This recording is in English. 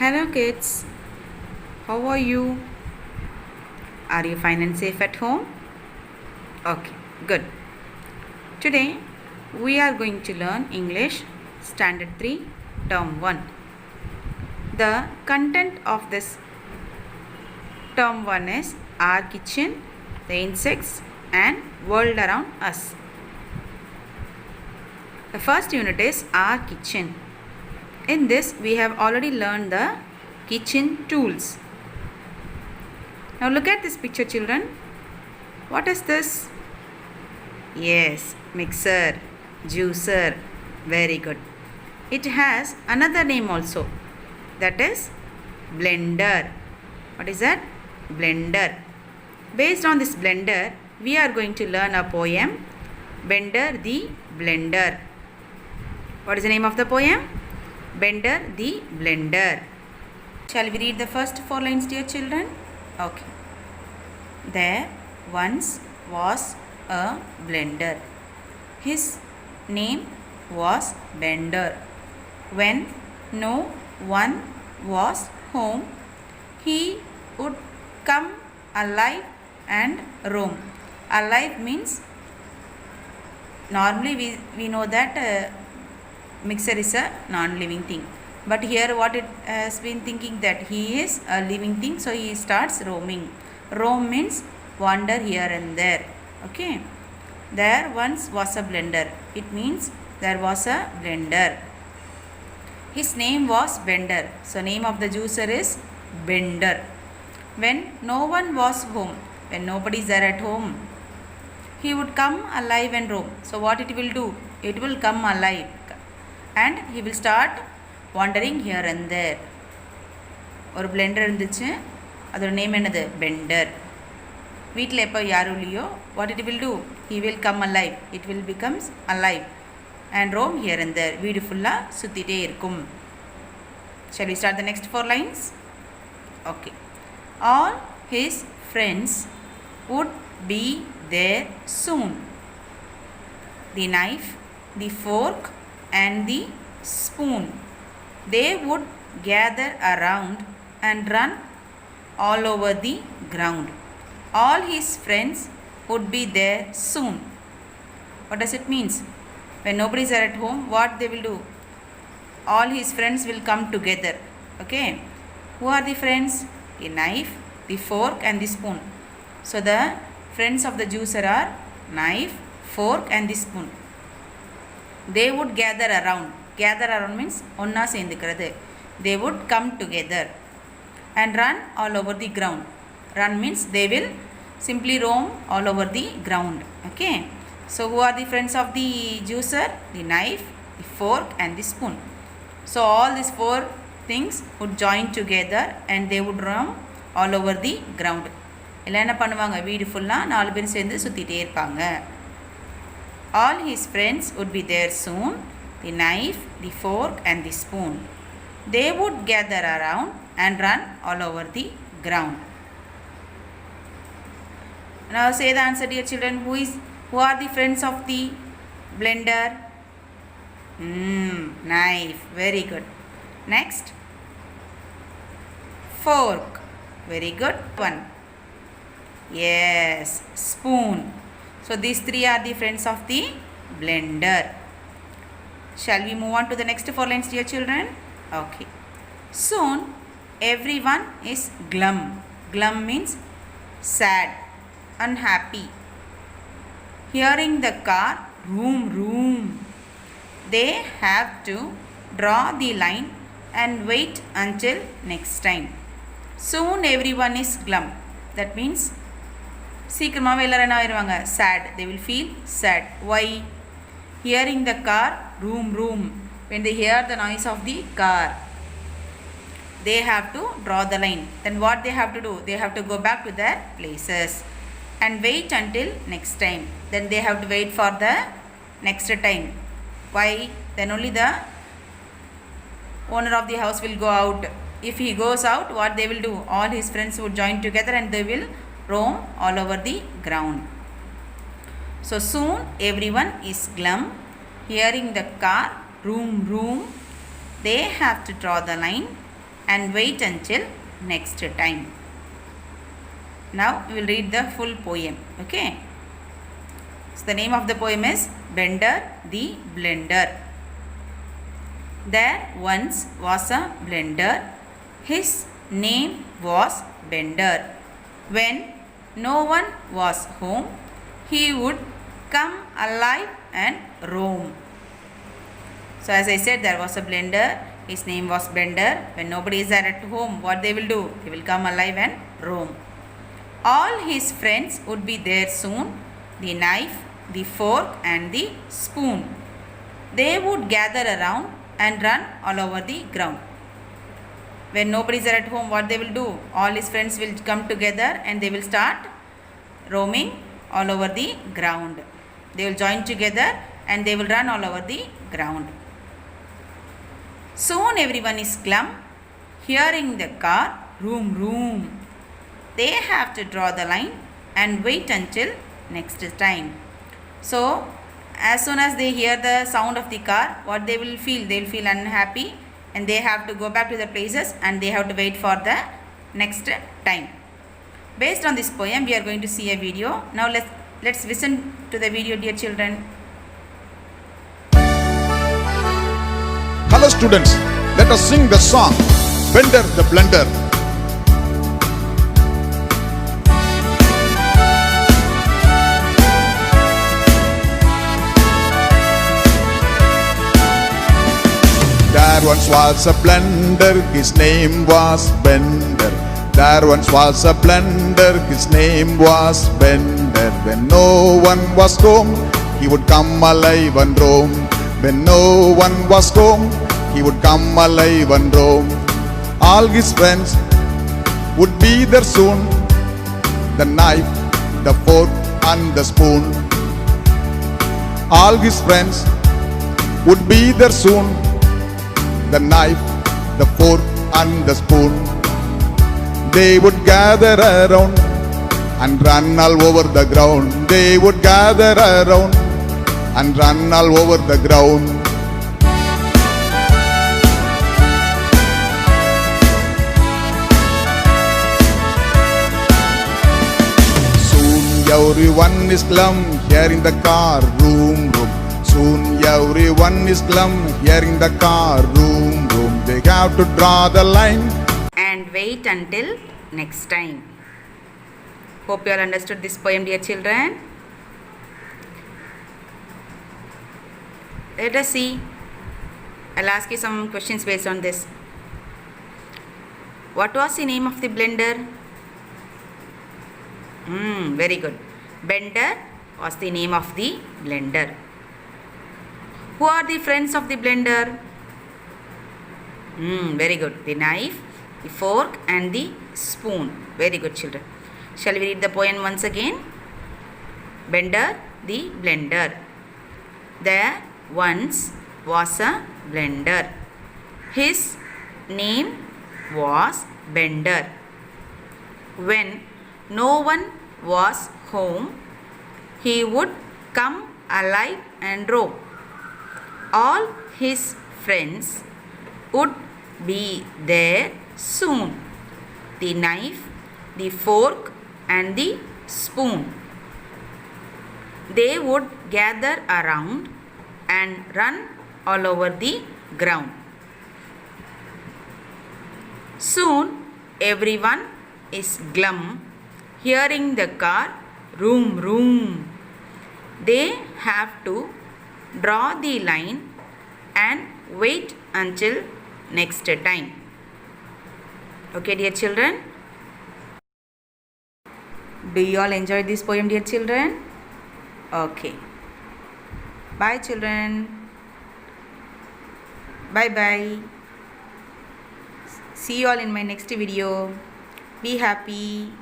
Hello kids, how are you? Are you fine and safe at home? Okay, good. Today we are going to learn English Standard 3 Term 1. The content of this Term 1 is our kitchen, the insects and world around us. The first unit is our kitchen. In this we have already learned the kitchen tools. Now look at this picture, children. What is this? Yes, mixer, juicer. Very good. It has another name also. That is blender. What is that? Blender. Based on this blender, we are going to learn a poem, Bender the Blender. What is the name of the poem? Bender the Blender. Shall we read the first 4 lines, dear children? Okay. There once was a blender. His name was Bender. When no one was home, he would come alive and roam. Alive means normally we know that mixer is a non-living thing. But here what it has been thinking that he is a living thing, so he starts roaming. Roam means wander here and there. Okay. There once was a blender. It means there was a blender. His name was Bender. So name of the juicer is Bender. When no one was home, when nobody is there at home, he would come alive and roam. So what it will do? It will come alive and he will start wandering here and there. ஒரு blender இருந்துச்சு, அதோட name என்னது? Bender. வீட்டில் எப்போ யாரும் இல்லையோ, what it will do? He will come alive. It will becomes alive and roam here and there. வீடு ஃபுல்லாக சுற்றிட்டே இருக்கும். Shall we start the next 4 lines? Okay. All his friends would be there soon. The knife, the fork and the spoon. They would gather around and run all over the ground. All his friends would be there soon. What does it mean? When nobody is at home, what they will do? All his friends will come together. Okay. Who are the friends? The knife, the fork and the spoon. So the friends of the juicer are knife, fork and the spoon. They would gather around. Gather around means onna சேர்ந்துக்கிறது. They would come together and run all over the ground. Run means they will simply roam all over the ground. Okay. So who are the friends of the juicer? The knife, the fork and the spoon. So all these 4 things would join together and they would roam all over the ground. எல்லாம் என்ன பண்ணுவாங்க? வீடு ஃபுல்லாக 4 பேர் சேர்ந்து சுற்றிட்டே இருப்பாங்க. All his friends would be there soon. The knife, the fork and the spoon. They would gather around and run all over the ground. Now say the answer, dear children. Who are the friends of the blender? Knife. Very good. Next. Fork. Very good. One. Yes. Spoon. So these 3 are the friends of the blender. Shall we move on to the next 4 lines, dear children? Okay. Soon everyone is glum. Glum means sad, unhappy. Hearing the car room room, they have to draw the line and wait until next time. Soon everyone is glum. That means சீக்கிரமாகவே எல்லோரும் என்ன ஆயிடுவாங்க? sad. They will feel sad. Why? Hearing the car room room. When they hear the noise of the car, they have to draw the line. Then what they have to do? They have to go back to their places and wait until next time. Then they have to wait for the next time. Why? Then only the owner of the house will go out. If he goes out, what they will do? All his friends would join together and they will roam all over the ground. So soon everyone is glum. Hearing the car room room, they have to draw the line and wait until next time. Now we will read the full poem. Okay. So the name of the poem is Bender the Blender. There once was a blender. His name was Bender. When no one was home, he would come alive and roam. So as I said, there was a blender. His name was Bender. When nobody is there at home, what they will do? They will come alive and roam. All his friends would be there soon. The knife, the fork and the spoon. They would gather around and run all over the ground. When nobody is there at home, what they will do? All his friends will come together and they will start roaming all over the ground. They will join together and they will run all over the ground. Soon everyone is glum, hearing the car room room. They have to draw the line and wait until next time. So as soon as they hear the sound of the car, what they will feel? They will feel unhappy and they have to go back to their places and they have to wait for the next time. Based on this poem, we are going to see a video. Now let's listen to the video, dear children. Hello students, let us sing the song Bender the Blender. There once was a blender, his name was Bender. There once was a blender, his name was Bender. When no one was home, he would come alive and roam. When no one was home, he would come alive and roam. All his friends would be there soon. The knife, the fork and the spoon. All his friends would be there soon. The knife, the fork and the spoon. They would gather around and run all over the ground. They would gather around and run all over the ground. Soon everyone is glum, hearing the car room room. Soon everyone is glum, hearing the car room room. They have to draw the line And wait until next time. Hope you all understood this poem, dear children. Let us see. I'll ask you some questions based on this. What was the name of the blender? Very good. Bender was the name of the blender. Who are the friends of the blender? Very good. The knife, the fork and the spoon. Very good, children. Shall we read the poem once again? Bender the Blender. There once was a blender. His name was Bender. When no one was home, he would come alive and roam. All his friends would be there soon. The knife, the fork and the spoon. They would gather around and run all over the ground. Soon everyone is glum, hearing the car room room. They have to draw the line and wait until next time. Okay, dear children? Do you all enjoy this poem, dear children? Okay. Bye, children. Bye bye. See you all in my next video. Be happy.